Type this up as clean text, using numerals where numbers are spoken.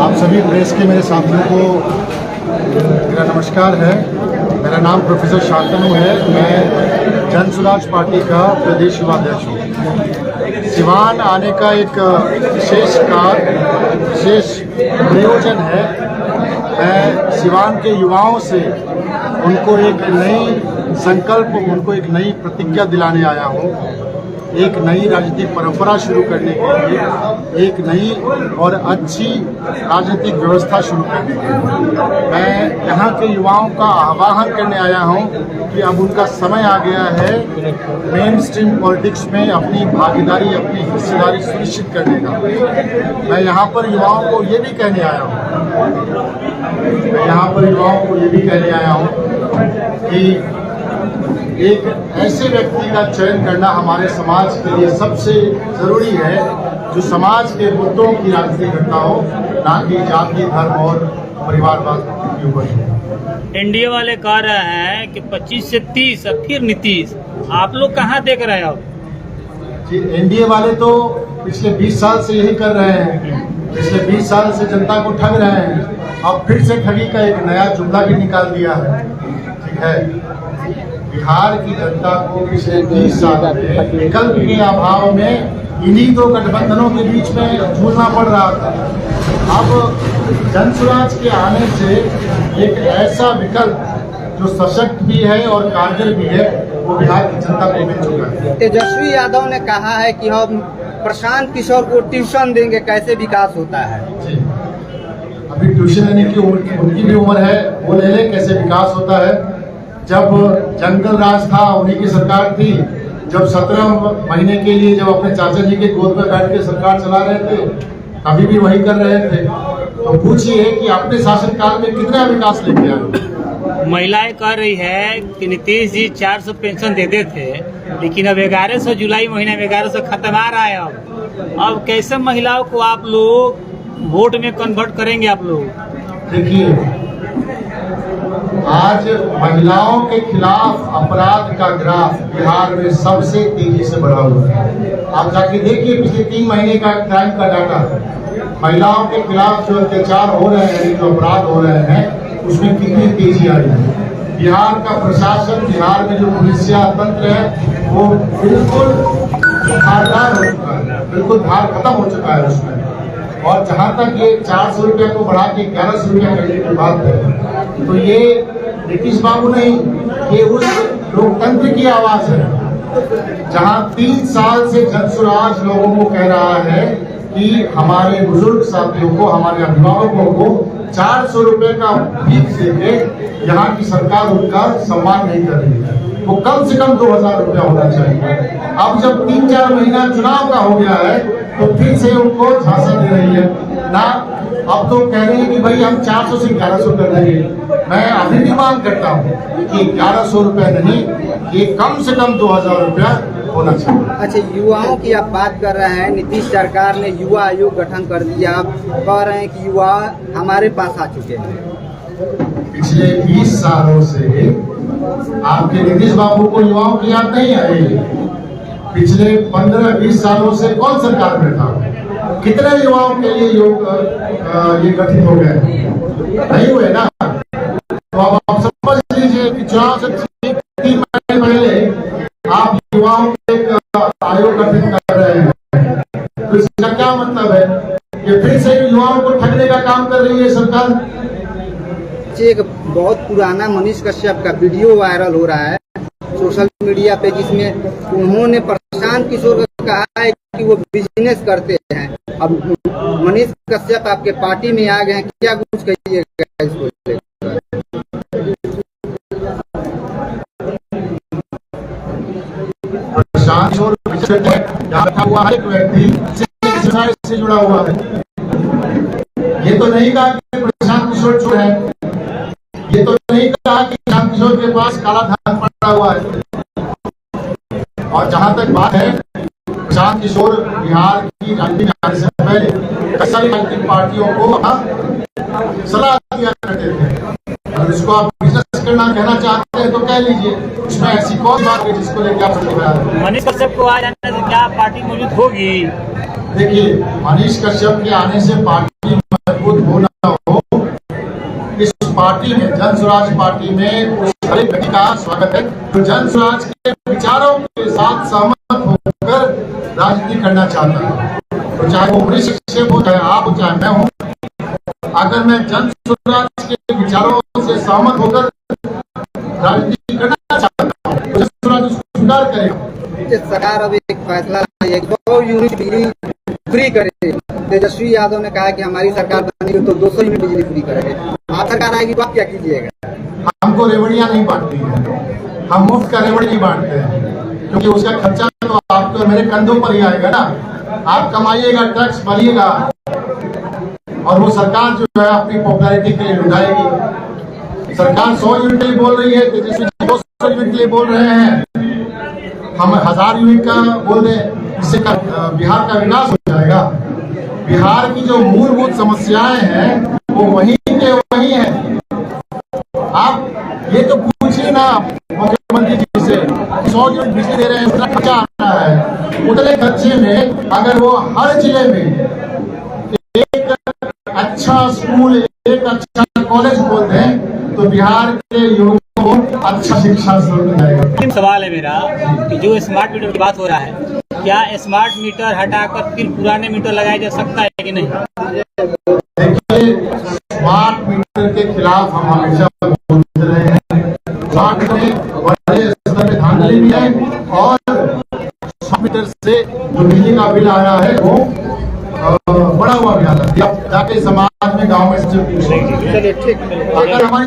आप सभी प्रेस के मेरे साथियों को मेरा नमस्कार है। मेरा नाम प्रोफेसर शांतनु है। मैं जन स्वराज पार्टी का प्रदेश युवा अध्यक्ष हूँ। सिवान आने का एक विशेष प्रयोजन है। मैं सिवान के युवाओं से उनको एक नई संकल्प, उनको एक नई प्रतिज्ञा दिलाने आया हूँ। एक नई राजनीतिक परंपरा शुरू करने के लिए, एक नई और अच्छी राजनीतिक व्यवस्था शुरू करने के लिए मैं यहाँ के युवाओं का आह्वान करने आया हूँ कि अब उनका समय आ गया है मेन स्ट्रीम पॉलिटिक्स में अपनी भागीदारी, अपनी हिस्सेदारी सुनिश्चित करने का। मैं यहाँ पर युवाओं को ये भी कहने आया हूँ कि एक ऐसे व्यक्ति का चयन करना हमारे समाज के लिए सबसे जरूरी है जो समाज के मुद्दों की राजनीति करता हो, ना कि जाति, धर्म और परिवारवाद के ऊपर। एनडीए वाले कह रहे हैं कि 25 से 30 और फिर नीतीश, आप लोग कहाँ देख रहे हो? जी, एनडीए वाले तो पिछले 20 साल से यही कर रहे हैं। पिछले 20 साल से जनता को ठग रहे हैं। अब फिर से ठगी का एक नया जुमला भी निकाल दिया है। ठीक है, बिहार की जनता को पिछले 20 साल में विकल्प के अभाव में इन्हीं दो गठबंधनों के बीच में जूझना पड़ रहा था। अब जन स्वराज के आने से एक ऐसा विकल्प जो सशक्त भी है और कारगर भी है, वो बिहार की जनता को मिल चुका है। तेजस्वी यादव ने कहा है कि हम प्रशांत किशोर को ट्यूशन देंगे, कैसे विकास होता है। जी, अभी ट्यूशन लेने की उनकी भी उम्र है, वो ले ले, कैसे विकास होता है। जब जंगल राज था, उन्हीं की सरकार थी। जब 17 महीने के लिए जब अपने चाचा जी के गोद में बैठ के सरकार चला रहे थे, अभी भी वही कर रहे थे। तो पूछिए कि अपने शासनकाल में कितना विकास लेके आए। महिलाएं कह रही है कि नीतीश जी 400 पेंशन देते थे, लेकिन अब 1100 जुलाई महीने में 1100 खत्म आ रहा है। अब कैसे महिलाओं को आप लोग वोट में कन्वर्ट करेंगे? आप लोग देखिए, आज महिलाओं के खिलाफ अपराध का ग्राफ बिहार में सबसे तेजी से बढ़ा हुआ है। आप जाके देखिए पिछले 3 महीने का क्राइम का डाटा। महिलाओं के खिलाफ जो अत्याचार हो रहे हैं, जो अपराध हो रहे हैं, उसमें कितनी तेजी आई है। बिहार का प्रशासन, बिहार में जो पुलिसिया तंत्र है, वो बिल्कुल धारदार हो चुका है, बिल्कुल धार खत्म हो चुका है उसमें। और जहां तक ये 400 रुपया को बढ़ा के 1100 रुपया करने की बात है, तो ये नीतीश बाबू नहीं, ये उस लोकतंत्र की आवाज है जहां 3 साल से जन स्वराज लोगों को कह रहा है कि हमारे बुजुर्ग साथियों को, हमारे अभिभावकों को 400 रुपये का भीख देके यहाँ की सरकार उनका सम्मान नहीं कर रही है। वो कम से कम 2000 रुपया होना चाहिए। अब जब 3-4 महीना चुनाव का हो गया है, तो फिर से उनको झांसा दे रही है ना। अब तो कह रहे हैं कि भाई हम 400 से 1100 कर देंगे। मैं अभी भी मांग करता हूँ कि 1100 रुपया नहीं, ये कम से कम 2000 रुपया होना चाहिए। अच्छा, युवाओं की आप बात कर रहे हैं। नीतीश सरकार ने युवा आयोग गठन कर दिया। आप कह रहे हैं कि युवा हमारे पास आ चुके हैं। पिछले 20 सालों से आपके नीतीश बाबू को युवाओं की याद नहीं आई। पिछले 15-20 सालों से कौन सरकार में था? कितने युवाओं के लिए ये गठित हो गए? नहीं हुए ना। तो अब आप समझ लीजिए कि चुनाव से 3 महीने पहले आप युवाओं के एक आयोग गठित कर रहे हैं। तो इसका क्या मतलब है कि फिर से युवाओं को ठगने का काम कर रही है सरकार। एक बहुत पुराना मनीष कश्यप का वीडियो वायरल हो रहा है सोशल मीडिया पे, जिसमें उन्होंने प्रशांत किशोर को कहा है कि वो बिजनेस करते हैं। अब मनीष कश्यप आपके पार्टी में आ गए हैं, क्या कुछ कहिएगा इसको लेकर? प्रशांत किशोर हुआ है एक व्यक्ति से जुड़ा हुआ है। ये तो नहीं कहा कि प्रशांत किशोर चोर है। ये तो नहीं कहा कि प्रशांत किशोर के पास काला धन पड़ा हुआ है। और जहां तक बात है, प्रशांत किशोर बिहार की राजनीति में आने से पहले कई सारी राजनीतिक पार्टियों को सलाह दिया करते थे। अगर इसको आप बिजनेस करना कहना चाहते हैं तो कह लीजिए, इसमें ऐसी कौन बात है जिसको लेकर आप समझ। मनीष कश्यप को आ जाने से क्या पार्टी मौजूद होगी? देखिए, मनीष कश्यप के आने से पार्टी मजबूत हो ना हो, इस पार्टी में, जन स्वराज पार्टी में उस हर एक व्यक्ति का स्वागत है जो जन स्वराज के विचारों के साथ सहमत होकर राजनीति करना चाहता है। तो चाहे वो वरिष्ठ शिक्षक हो, चाहे आप हो, चाहे मैं हूँ, अगर मैं जन स्वराज के विचारों से सहमत होकर राजनीति करना चाहता हूँ तो जन स्वराज उसको स्वीकार करेगा। सरकार अब एक फैसला लाई है 100 यूनिट बिजली फ्री करे। तेजस्वी यादव ने कहा कि हमारी सरकार बनेगी तो 200 यूनिट बिजली फ्री करेंगे। आप सरकार आएगी तो आप क्या कीजिएगा? हमको रेवड़ियां नहीं बांटनी है, हम मुफ्त का रेवड़ी नहीं बांटते हैं, क्योंकि उसका खर्चा तो आपको मेरे कंधों पर ही आएगा ना। आप कमाइएगा, टैक्स भरिएगा, और वो सरकार जो है अपनी पॉपुलैरिटी के लिए लुटाएगी। सरकार 100 यूनिट के लिए बोल रही है, तेजस्वी 200 यूनिट के लिए बोल रहे हैं, हम 1000 यूनिट का बोल दें, इससे बिहार का विकास हो जाएगा। बिहार की जो मूलभूत समस्याएं हैं वो वहीं के वहीं हैं। आप ये तो पूछिए ना मुख्यमंत्री जी से, 100 यूनिट बिजली दे रहे हैं, उतना खर्चा आ रहा है, उतने खर्चे में अगर वो हर जिले में एक अच्छा स्कूल, एक अच्छा कॉलेज खोल दें तो बिहार के युवकों को अच्छा शिक्षा मिल जाएगा। अंतिम सवाल है मेरा कि जो स्मार्ट मीटर की बात हो रहा है, क्या स्मार्ट मीटर हटाकर फिर पुराने मीटर लगाया जा सकता है कि नहीं? देखिए, स्मार्ट मीटर के खिलाफ हम हमेशा बोलते रहे हैं। स्मार्ट मीटर बड़े स्तर पे धांधली भी है, और स्मार्ट मीटर से जो बिजली का बिल आया है वो बड़ा हुआ भी आता है। जाके समाज में, गाँव में से पूछेंगे, चलिए ठीक है। अगर हमारी